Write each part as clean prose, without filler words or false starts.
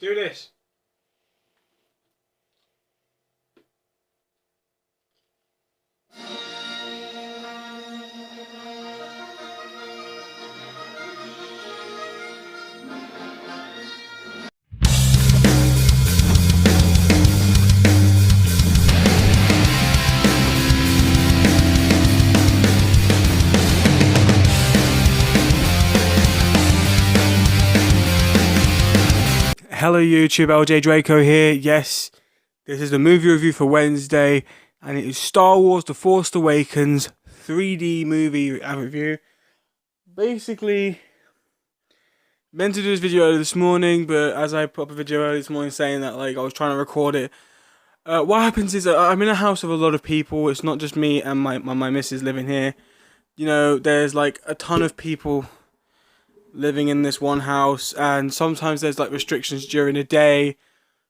do this. Hello YouTube, LJ Draco here. Yes, this is the movie review for Wednesday, and it is Star Wars The Force Awakens 3D movie review. Basically, meant to do this video earlier this morning, but as I put up a video earlier this morning saying that I was trying to record it, what happens is I'm in a house with a lot of people. It's not just me and my missus living here. You know, there's like a ton of people living in this one house, and sometimes there's like restrictions during the day,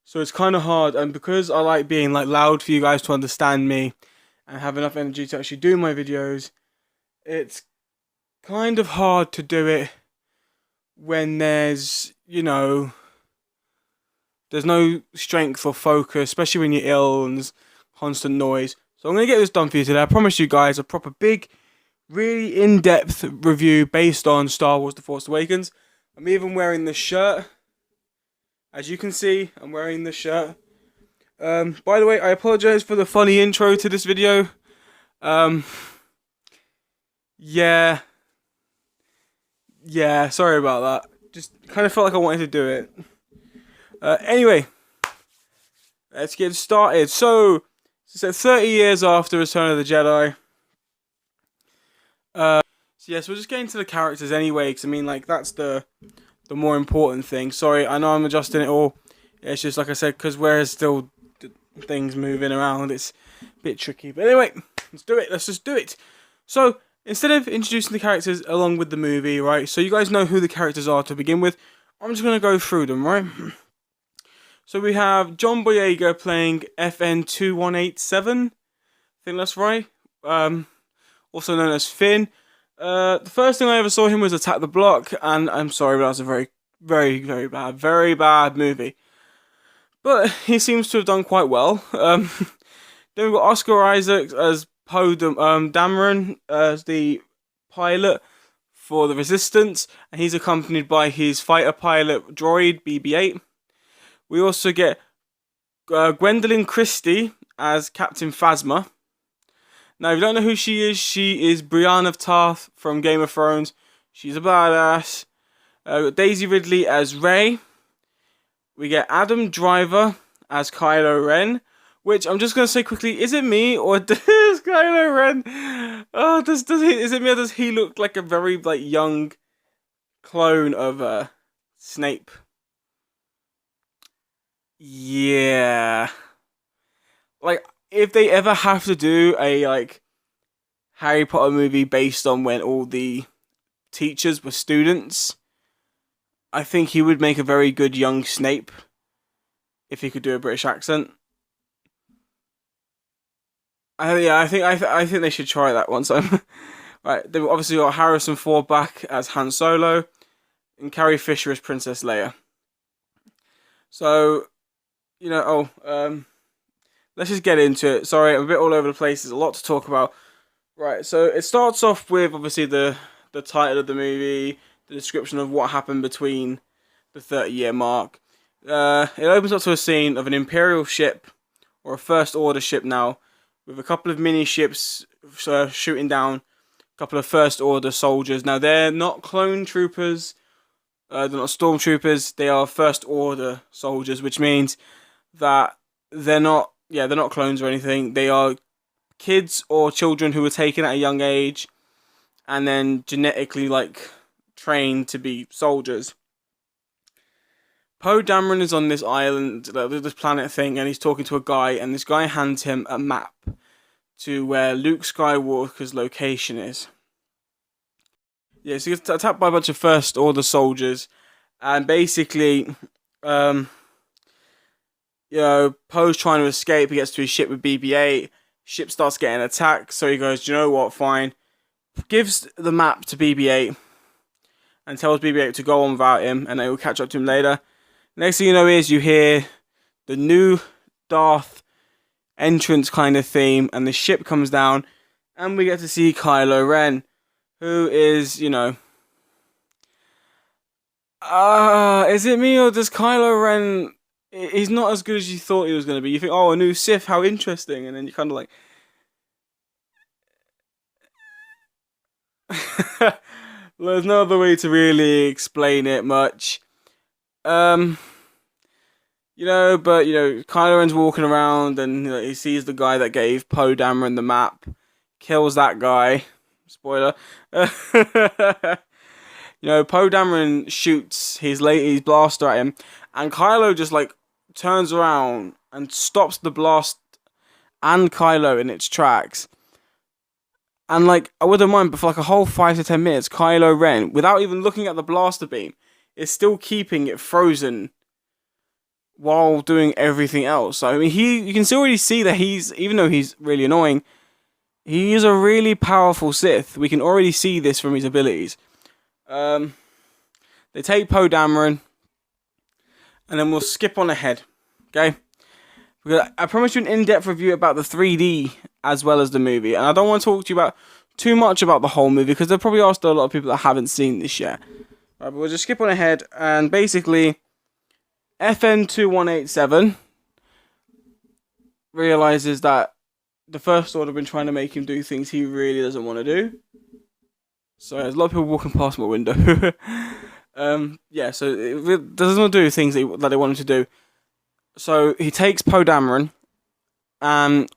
so it's kind of hard. And because I like being like loud for you guys to understand me and have enough energy to actually do my videos, it's kind of hard to do it when there's, you know, there's no strength or focus, especially when you're ill and there's constant noise. So I'm going to get this done for you today. I promise you guys a proper big, really in-depth review based on Star Wars The Force Awakens. I'm even wearing this shirt. As you can see, I'm wearing this shirt. By the way, I apologize for the funny intro to this video. Yeah, sorry about that. Just kind of felt like I wanted to do it. Anyway, let's get started. So 30 years after Return of the Jedi. So yes, we're just getting to the characters anyway, because I mean, like, that's the more important thing. Sorry, I know I'm adjusting it all. It's just, like I said, because there's still things moving around, it's a bit tricky. But anyway, let's do it. Let's just do it. So, instead of introducing the characters along with the movie, right, so you guys know who the characters are to begin with, I'm just going to go through them, right? So we have John Boyega playing FN2187. I think that's right. Also known as Finn. The first thing I ever saw him was Attack the Block, and I'm sorry, but that was a very, very bad movie. But he seems to have done quite well. Then we've got Oscar Isaac as Poe Dameron as the pilot for the Resistance, and he's accompanied by his fighter pilot droid BB-8. We also get Gwendolyn Christie as Captain Phasma. Now, if you don't know who she is Brienne of Tarth from Game of Thrones. She's a badass. Daisy Ridley as Rey. We get Adam Driver as Kylo Ren. Which, I'm just going to say quickly, is it me or does Kylo Ren... Oh, is it me or does he look like a very, like, young clone of Snape? Yeah. Like, if they ever have to do a, like, Harry Potter movie based on when all the teachers were students, I think he would make a very good young Snape if he could do a British accent. I think they should try that one time. Right, they've obviously got Harrison Ford back as Han Solo and Carrie Fisher as Princess Leia. So, you know, let's just get into it. Sorry, I'm a bit all over the place. There's a lot to talk about. Right, so it starts off with, obviously, the title of the movie, the description of what happened between the 30-year mark. It opens up to a scene of an Imperial ship, or a First Order ship now, with a couple of mini-ships shooting down a couple of First Order soldiers. Now, they're not clone troopers, they're not stormtroopers, they are First Order soldiers, which means that they're not clones or anything. They are kids or children who were taken at a young age and then genetically, like, trained to be soldiers. Poe Dameron is on this island, this planet thing, and he's talking to a guy, and this guy hands him a map to where Luke Skywalker's location is. Yeah, so he gets attacked by a bunch of First Order soldiers, and basically, you know, Poe's trying to escape. He gets to his ship with BB-8. Ship starts getting attacked, so he goes, "Do you know what, fine." Gives the map to BB-8 and tells BB-8 to go on without him, and they will catch up to him later. Next thing you know is you hear the new Darth entrance kind of theme, and the ship comes down, and we get to see Kylo Ren, who is, is it me or does Kylo Ren? He's not as good as you thought he was going to be. You think, oh, a new Sith, how interesting, and then you kind of like. There's no other way to really explain it much. Kylo Ren's walking around and he sees the guy that gave Poe Dameron the map, kills that guy. Spoiler. Poe Dameron shoots his blaster at him, and Kylo just like turns around and stops the blast and Kylo in its tracks. And like, I wouldn't mind, but for like a whole 5 to 10 minutes, Kylo Ren, without even looking at the blaster beam, is still keeping it frozen while doing everything else. So, I mean, you can still already see that even though he's really annoying, he is a really powerful Sith. We can already see this from his abilities. They take Poe Dameron, and then we'll skip on ahead, okay? Because I promised you an in-depth review about the 3D as well as the movie, and I don't want to talk to you about too much about the whole movie because there probably are still a lot of people that haven't seen this yet. Right, but we'll just skip on ahead, and basically, FN2187 realizes that the First Order have been trying to make him do things he really doesn't want to do. So there's a lot of people walking past my window. So it doesn't want to do things that they want him to do. So he takes Poe Dameron and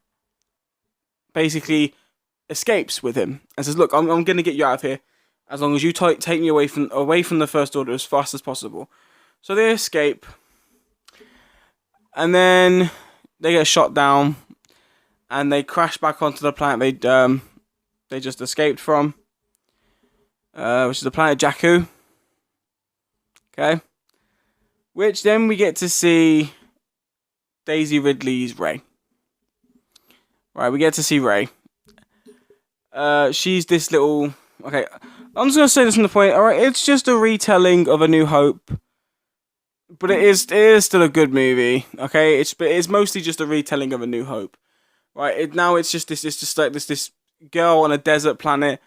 basically escapes with him and says, "Look, I'm going to get you out of here as long as you take me away from the First Order as fast as possible." So they escape, and then they get shot down, and they crash back onto the planet they just escaped from, which is the planet Jakku. Okay, which then we get to see Daisy Ridley's Rey. Right, we get to see Rey. She's this little. Okay, I'm just gonna say this from the point. All right, it's just a retelling of A New Hope, but it is still a good movie. Okay, it's mostly just a retelling of A New Hope. Right, it's just this girl on a desert planet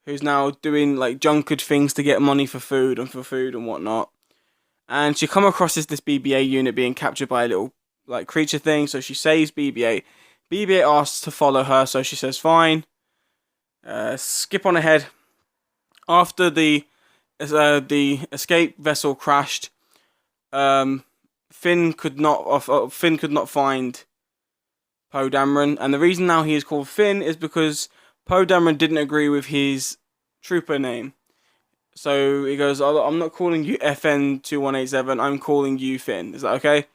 who's now doing like junkered things to get money for food and whatnot. And she come across this BB-8 unit being captured by a little like creature thing, so she saves BB-8. BB-8 asks to follow her, so she says fine. Skip on ahead. After the escape vessel crashed, Finn could not find Poe Dameron, and the reason now he is called Finn is because Poe Dameron didn't agree with his trooper name. So he goes, "I'm not calling you FN2187, I'm calling you Finn." Is that okay?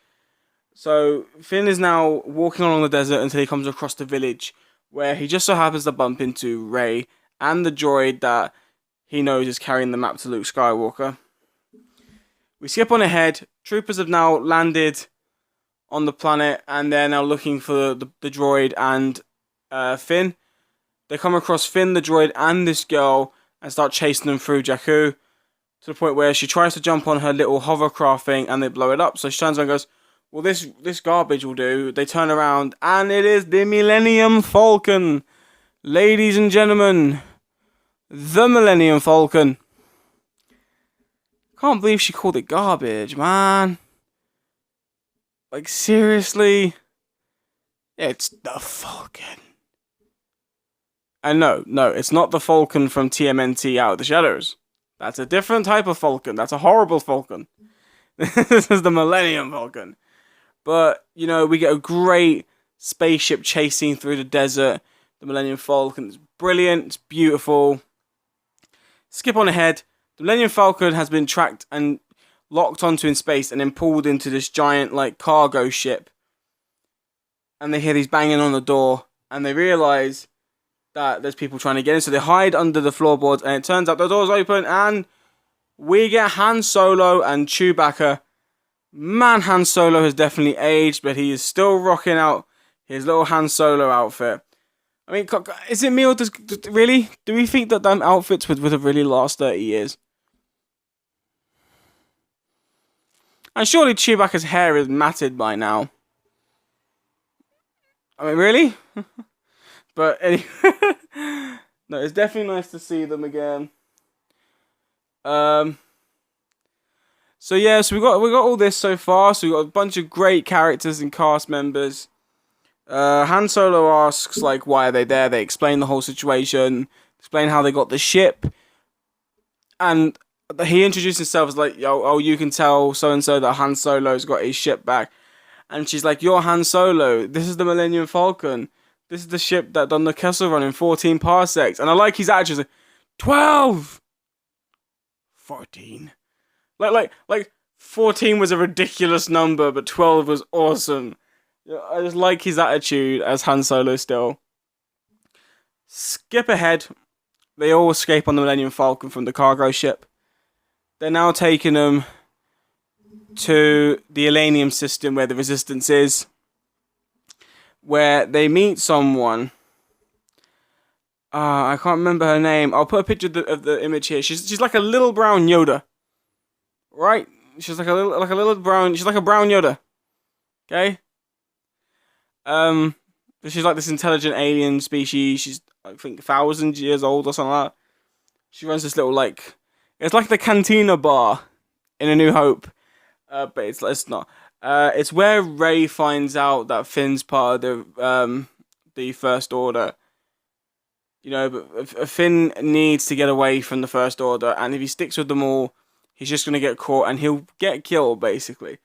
So Finn is now walking along the desert until he comes across the village, where he just so happens to bump into Rey and the droid that he knows is carrying the map to Luke Skywalker. We skip on ahead. Troopers have now landed on the planet, and they're now looking for the droid and Finn. They come across Finn, the droid, and this girl, and start chasing them through Jakku, to the point where she tries to jump on her little hovercraft thing, and they blow it up. So she turns around and goes, "Well, this garbage will do." They turn around, and it is the Millennium Falcon. Ladies and gentlemen, the Millennium Falcon. Can't believe she called it garbage, man. Like, seriously? It's the Falcon. And no, it's not the Falcon from TMNT Out of the Shadows. That's a different type of Falcon. That's a horrible Falcon. This is the Millennium Falcon. But, we get a great spaceship chasing through the desert. The Millennium Falcon is brilliant. It's beautiful. Skip on ahead. The Millennium Falcon has been tracked and locked onto in space and then pulled into this giant, like, cargo ship. And they hear these banging on the door. And they realise that there's people trying to get in. So they hide under the floorboards. And it turns out the door's open. And we get Han Solo and Chewbacca. Man, Han Solo has definitely aged, but he is still rocking out his little Han Solo outfit. I mean, is it me or do we think that them outfits would have really last 30 years? And surely Chewbacca's hair is matted by now. I mean, really? But anyway, no, it's definitely nice to see them again. So yeah, so we got all this so far. So we got a bunch of great characters and cast members. Han Solo asks like, why are they there? They explain the whole situation, explain how they got the ship, and he introduced himself as like, yo, oh, you can tell so and so that Han Solo's got his ship back, and she's like, you're Han Solo. This is the Millennium Falcon. This is the ship that done the Kessel Run in 14 parsecs. And I like his attitude, like 12, 14. Like 14 was a ridiculous number, but 12 was awesome. I just like his attitude as Han Solo still. Skip ahead. They all escape on the Millennium Falcon from the cargo ship. They're now taking them to the Elanium system where the Resistance is, where they meet someone. I can't remember her name. I'll put a picture of the image here. She's like a little brown Yoda, right? She's like a little brown. She's like a brown Yoda. Okay. She's like this intelligent alien species. She's, I think, 1,000 years old or something like that. She runs this little, like, it's like the Cantina bar in A New Hope, but it's not. It's where Rey finds out that Finn's part of the First Order. You know, but Finn needs to get away from the First Order, and if he sticks with them all, he's just gonna get caught and he'll get killed, basically.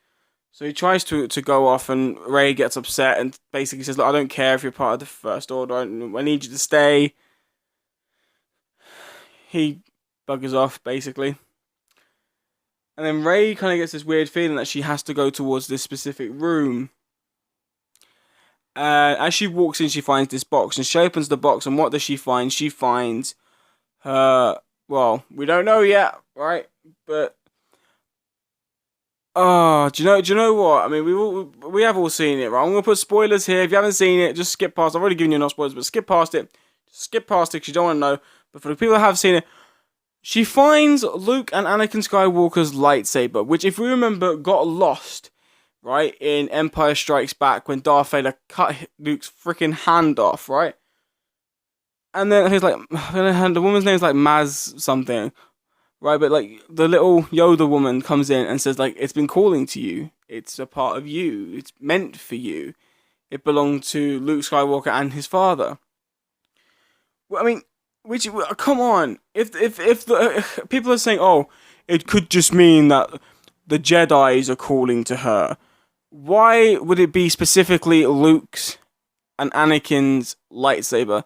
So he tries to go off, and Rey gets upset and basically says, look, I don't care if you're part of the First Order, I need you to stay. He buggers off, basically. And then Rey kind of gets this weird feeling that she has to go towards this specific room. As she walks in, she finds this box, and she opens the box, and what does she find? She finds her, well, we don't know yet, right? But oh, do you know what? I mean, we have all seen it, right? I'm gonna put spoilers here. If you haven't seen it, just skip past. I've already given you enough spoilers, but skip past it. Skip past it because you don't want to know. But for the people that have seen it, she finds Luke and Anakin Skywalker's lightsaber, which, if we remember, got lost, right, in Empire Strikes Back when Darth Vader cut Luke's freaking hand off, right? And then he's like, the woman's name's like Maz something. Right, but like the little Yoda woman comes in and says, like, it's been calling to you. It's a part of you. It's meant for you. It belonged to Luke Skywalker and his father. Well, I mean, come on. If the people are saying, oh, it could just mean that the Jedis are calling to her. Why would it be specifically Luke's and Anakin's lightsaber,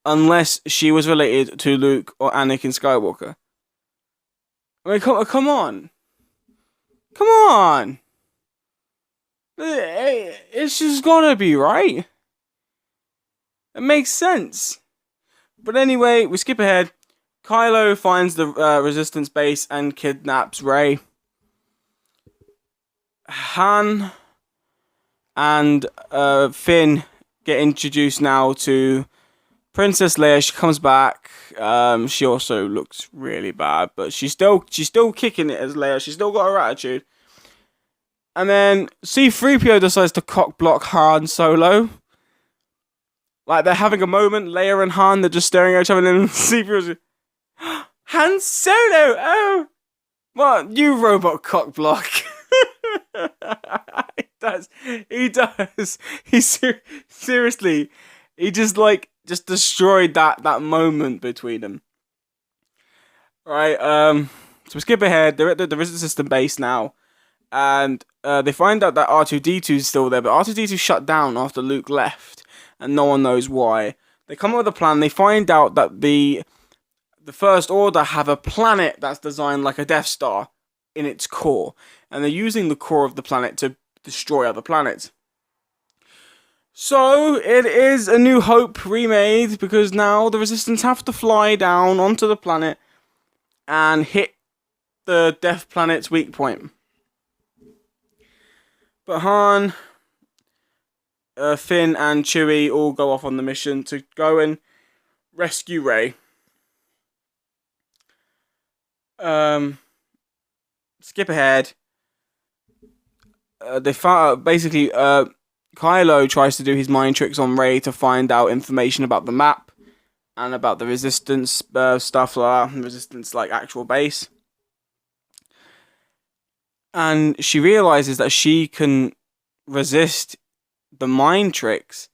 unless she was related to Luke or Anakin Skywalker? I mean, come on. Come on. It's just gotta be, right? It makes sense. But anyway, we skip ahead. Kylo finds the Resistance base and kidnaps Rey. Han and Finn get introduced now to Princess Leia. She comes back. She also looks really bad, but she's still kicking it as Leia. She's still got her attitude. And then C-3PO decides to cock block Han Solo. Like, they're having a moment. Leia and Han, they're just staring at each other, and then C-3PO's like, Han Solo. Oh, what, you robot cock block? He does. Seriously. He just destroyed that moment between them. Right, so we skip ahead. They're at the Resistance System base now. And they find out that R2-D2 is still there, but R2-D2 shut down after Luke left, and no one knows why. They come up with a plan. They find out that the First Order have a planet that's designed like a Death Star in its core, and they're using the core of the planet to destroy other planets. So, it is A New Hope remade, because now the Resistance have to fly down onto the planet and hit the Death Planet's weak point. But Han, Finn and Chewie all go off on the mission to go and rescue Rey. Skip ahead. they found basically Kylo tries to do his mind tricks on Rey to find out information about the map and about the resistance stuff like that, resistance like actual base. And she realizes that she can resist the mind tricks,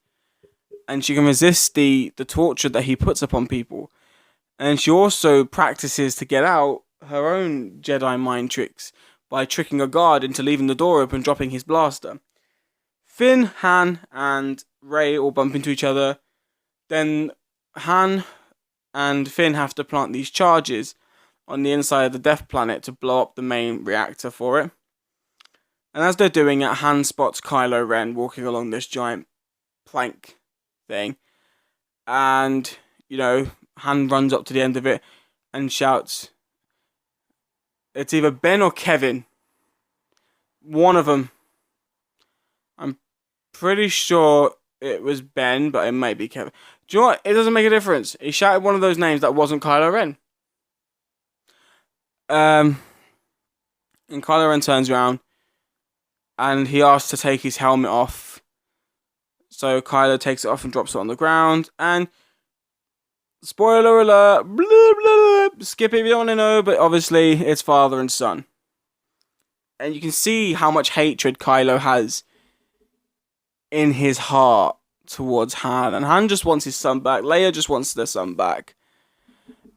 and she can resist the torture that he puts upon people. And she also practices to get out her own Jedi mind tricks by tricking a guard into leaving the door open, dropping his blaster. Finn, Han, and Rey all bump into each other. Then Han and Finn have to plant these charges on the inside of the Death Planet to blow up the main reactor for it. And as they're doing it, Han spots Kylo Ren walking along this giant plank thing. And, Han runs up to the end of it and shouts, "It's either Ben or Kevin. One of them." I'm pretty sure it was Ben, but it might be Kevin. Do you know what? It doesn't make a difference. He shouted one of those names that wasn't Kylo Ren. And Kylo Ren turns around and he asks to take his helmet off. So Kylo takes it off and drops it on the ground. And spoiler alert, blah, blah, blah, skip it if you don't want to know, but obviously it's father and son. And you can see how much hatred Kylo has in his heart towards Han. And Han just wants his son back. Leia just wants their son back.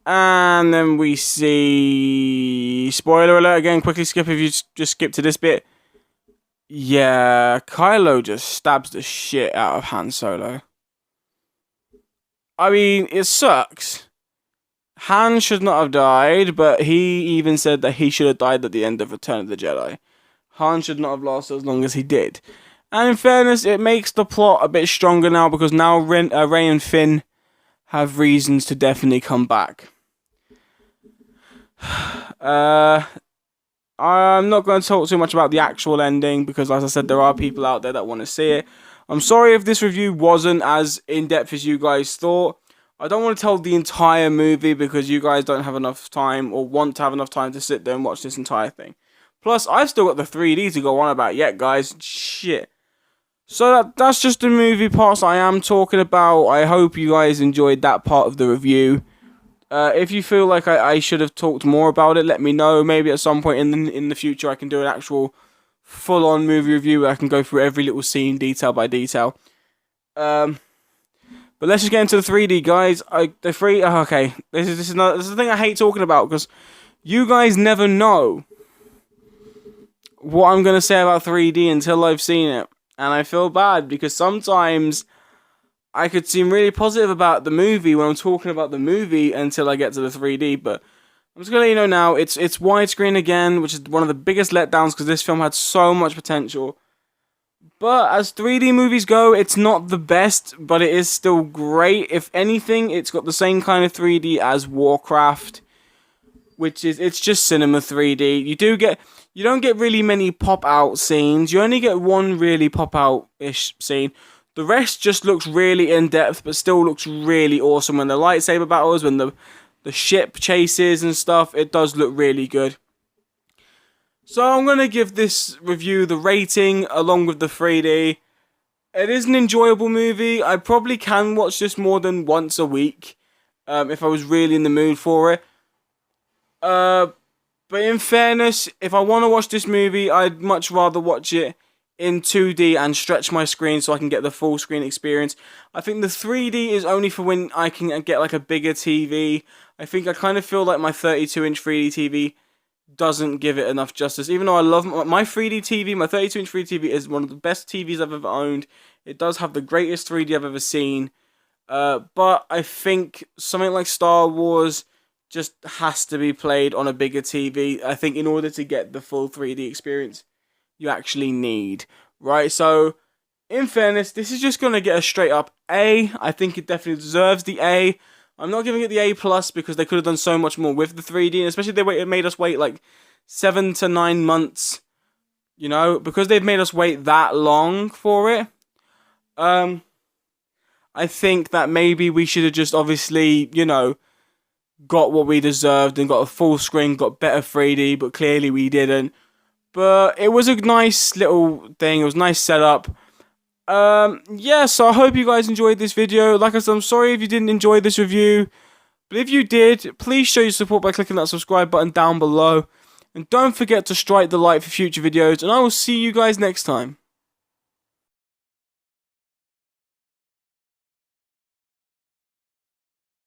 And then we see... Spoiler alert again, quickly skip if you just skip to this bit. Yeah, Kylo just stabs the shit out of Han Solo. I mean, it sucks. Han should not have died, but he even said that he should have died at the end of Return of the Jedi. Han should not have lasted as long as he did. And in fairness, it makes the plot a bit stronger now, because now Rey and Finn have reasons to definitely come back. I'm not going to talk too much about the actual ending, because as I said, there are people out there that want to see it. I'm sorry if this review wasn't as in-depth as you guys thought. I don't want to tell the entire movie because you guys don't have enough time or want to have enough time to sit there and watch this entire thing. Plus, I've still got the 3D to go on about yet, guys. Shit. So that's just the movie parts I am talking about. I hope you guys enjoyed that part of the review. If you feel like I should have talked more about it, let me know. Maybe at some point in the future I can do an actual full-on movie review where I can go through every little scene detail by detail. But let's just get into the 3D, guys. Okay, this is the thing I hate talking about, because you guys never know what I'm gonna say about 3D until I've seen it, and I feel bad because sometimes I could seem really positive about the movie when I'm talking about the movie until I get to the 3D, but I'm just gonna let you know now, it's widescreen again, which is one of the biggest letdowns because this film had so much potential. But as 3D movies go, it's not the best, but it is still great. If anything, it's got the same kind of 3D as Warcraft, which is, it's just cinema 3D. You don't get really many pop-out scenes. You only get one really pop-out-ish scene. The rest just looks really in-depth, but still looks really awesome. When the lightsaber battles, when the ship chases and stuff, it does look really good. So I'm going to give this review the rating along with the 3D. It is an enjoyable movie. I probably can watch this more than once a week if I was really in the mood for it. But in fairness, if I want to watch this movie, I'd much rather watch it in 2D and stretch my screen so I can get the full screen experience. I think the 3D is only for when I can get like a bigger TV. I think I kind of feel like my 32-inch 3D TV doesn't give it enough justice. Even though I love my 3D TV, my 32-inch 3D TV is one of the best TVs I've ever owned. It does have the greatest 3D I've ever seen. But I think something like Star Wars just has to be played on a bigger TV. I think in order to get the full 3D experience, you actually need. Right, so in fairness, this is just going to get a straight up A. I think it definitely deserves the A. I'm not giving it the A+, because they could have done so much more with the 3D, and especially it made us wait like 7 to 9 months, because they've made us wait that long for it. I think that maybe we should have just obviously, got what we deserved and got a full screen, got better 3D, but clearly we didn't. But it was a nice little thing. It was a nice setup. Yeah, so I hope you guys enjoyed this video. Like I said, I'm sorry if you didn't enjoy this review. But if you did, please show your support by clicking that subscribe button down below. And don't forget to strike the like for future videos. And I will see you guys next time.